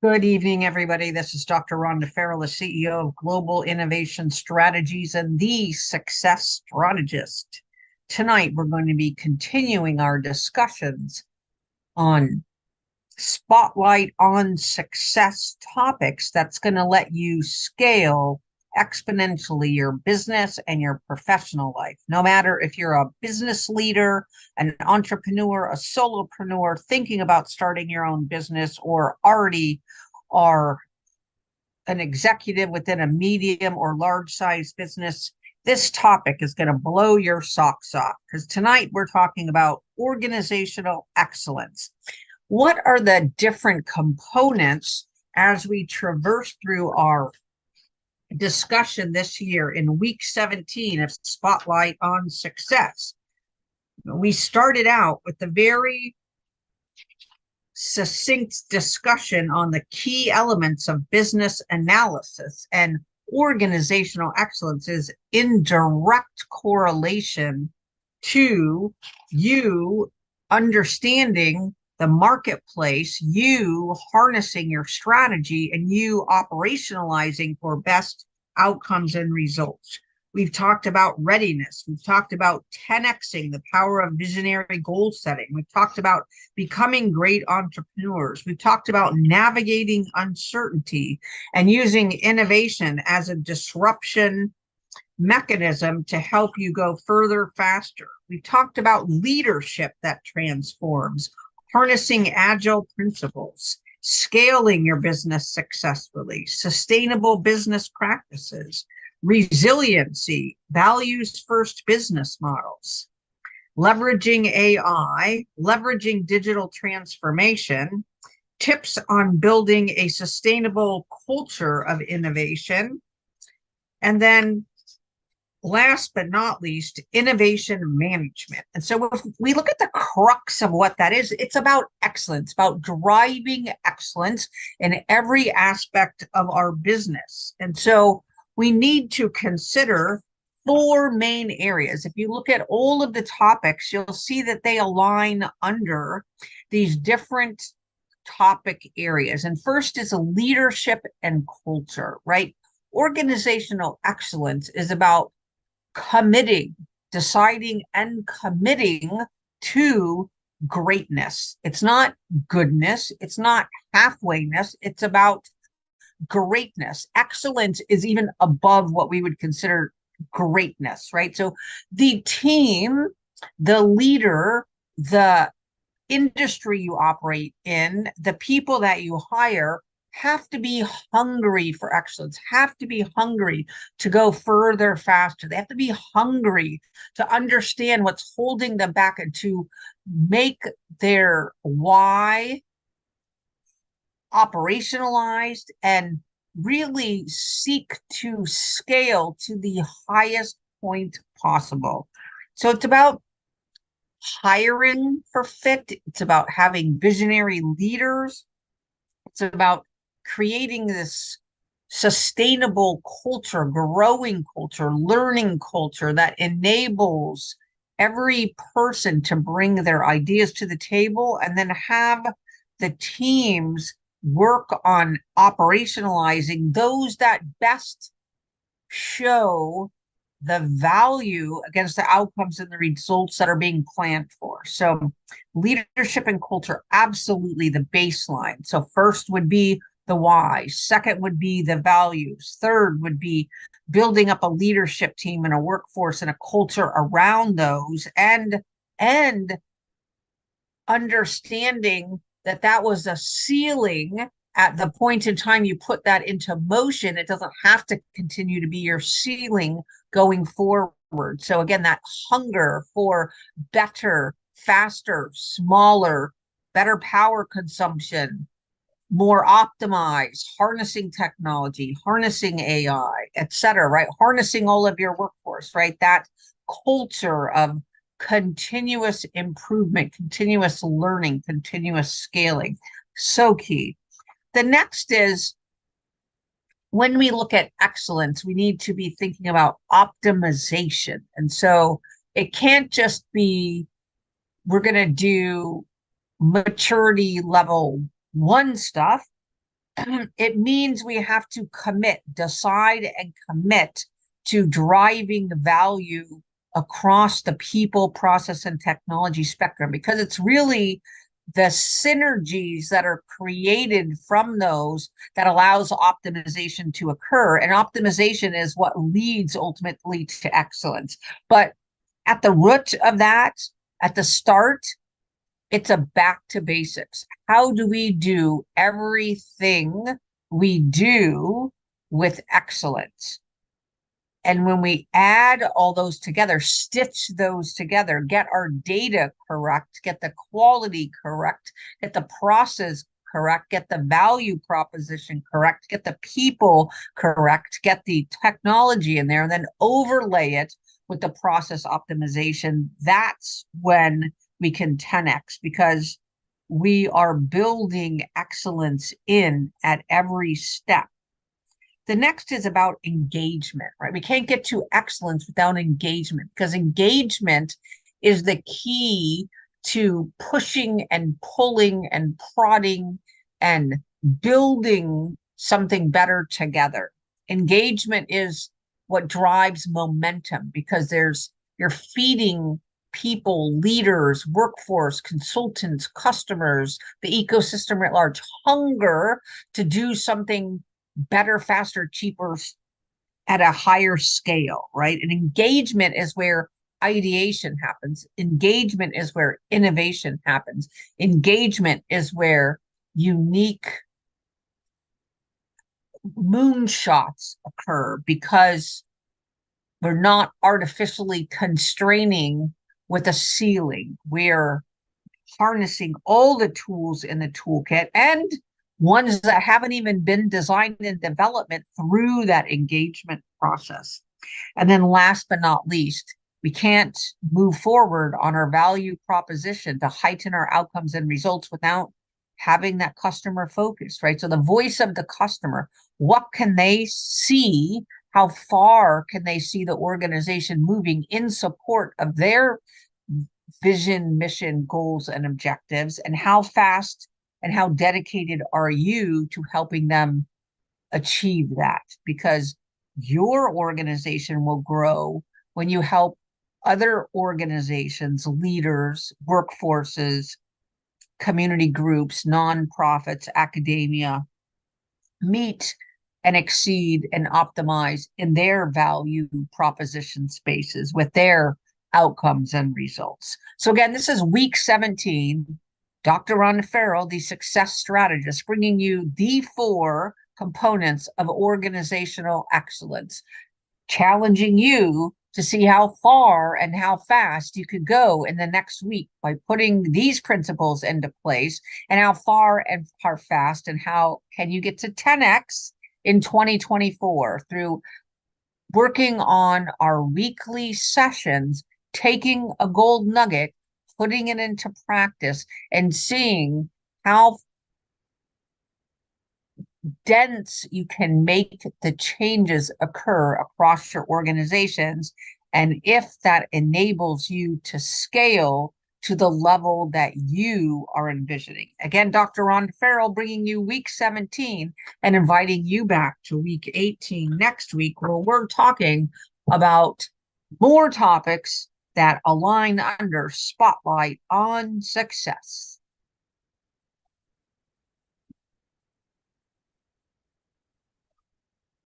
Good evening, everybody. This is Dr. Rhonda Farrell, the CEO of Global Innovation Strategies and the Success Strategist. Tonight, we're going to be continuing our discussions on spotlight on success topics that's going to let you scale exponentially your business and your professional life. No matter if you're a business leader, an entrepreneur, a solopreneur thinking about starting your own business, or already are an executive within a medium or large size business, this topic is going to blow your socks off because tonight we're talking about organizational excellence. What are the different components as we traverse through our discussion this year in week 17 of Spotlight on Success? We started out with the very succinct discussion on the key elements of business analysis, and organizational excellence is in direct correlation to you understanding the marketplace, you harnessing your strategy, and you operationalizing for best outcomes and results. We've talked about readiness. We've talked about 10xing the power of visionary goal setting. We've talked about becoming great entrepreneurs. We've talked about navigating uncertainty and using innovation as a disruption mechanism to help you go further faster. We've talked about leadership that transforms, harnessing agile principles, scaling your business successfully, sustainable business practices, resiliency, values first business models, leveraging AI, leveraging digital transformation, tips on building a sustainable culture of innovation, and then last but not least, innovation management. And so if we look at the crux of what that is, it's about excellence, about driving excellence in every aspect of our business. And so we need to consider four main areas. If you look at all of the topics, you'll see that they align under these different topic areas. And first is leadership and culture, right? Organizational excellence is about committing, deciding and committing to greatness. It's not goodness. It's not halfwayness. It's about greatness. Excellence is even above what we would consider greatness, right? So the team, the leader, the industry you operate in, the people that you hire have to be hungry for excellence, have to be hungry to go further, faster. They have to be hungry to understand what's holding them back and to make their why operationalized and really seek to scale to the highest point possible. So it's about hiring for fit. It's about having visionary leaders. It's about creating this sustainable culture, growing culture, learning culture that enables every person to bring their ideas to the table and then have the teams work on operationalizing those that best show the value against the outcomes and the results that are being planned for. So leadership and culture, absolutely the baseline. So first would be the why. Second would be the values. Third would be building up a leadership team and a workforce and a culture around those, and understanding that that was a ceiling at the point in time you put that into motion. It doesn't have to continue to be your ceiling going forward. So again, that hunger for better, faster, smaller, better power consumption, more optimized, harnessing technology, harnessing AI, et cetera, right? Harnessing all of your workforce, right? That culture of continuous improvement, continuous learning, continuous scaling. So key. The next is, when we look at excellence, we need to be thinking about optimization. And so it can't just be, we're going to do maturity level one stuff it means we have to commit, decide and commit to driving the value across the people, process, and technology spectrum, because it's really the synergies that are created from those that allows optimization to occur. And optimization is what leads ultimately to excellence. But at the root of that, at the start, it's a back to basics. How do we do everything we do with excellence? And when we add all those together, stitch those together, get our data correct, get the quality correct, get the process correct, get the value proposition correct, get the people correct, get the technology in there, and then overlay it with the process optimization, that's when we can 10x, because we are building excellence in at every step. The next is about engagement, right? We can't get to excellence without engagement, because engagement is the key to pushing and pulling and prodding and building something better together. Engagement is what drives momentum, because you're feeding people, leaders, workforce, consultants, customers, the ecosystem at large, hunger to do something better, faster, cheaper at a higher scale, right? And engagement is where ideation happens. Engagement is where innovation happens. Engagement is where unique moonshots occur, because we're not artificially constraining with a ceiling. We're harnessing all the tools in the toolkit, and ones that haven't even been designed in development through that engagement process. And then last but not least, we can't move forward on our value proposition to heighten our outcomes and results without having that customer focus, right? So the voice of the customer, what can they see? How far can they see the organization moving in support of their vision, mission, goals, and objectives? And how fast and how dedicated are you to helping them achieve that? Because your organization will grow when you help other organizations, leaders, workforces, community groups, nonprofits, academia meet and exceed and optimize in their value proposition spaces with their outcomes and results. So again, this is week 17. Dr. Rhonda Farrell, the success strategist, bringing you the 4 components of organizational excellence, challenging you to see how far and how fast you could go in the next week by putting these principles into place, and how far and how fast and how can you get to 10x in 2024 through working on our weekly sessions, taking a gold nugget, putting it into practice, and seeing how dense you can make the changes occur across your organizations, and if that enables you to scale to the level that you are envisioning. Again, Dr. Ron Farrell bringing you week 17 and inviting you back to week 18 next week, where we're talking about more topics that align under Spotlight on Success.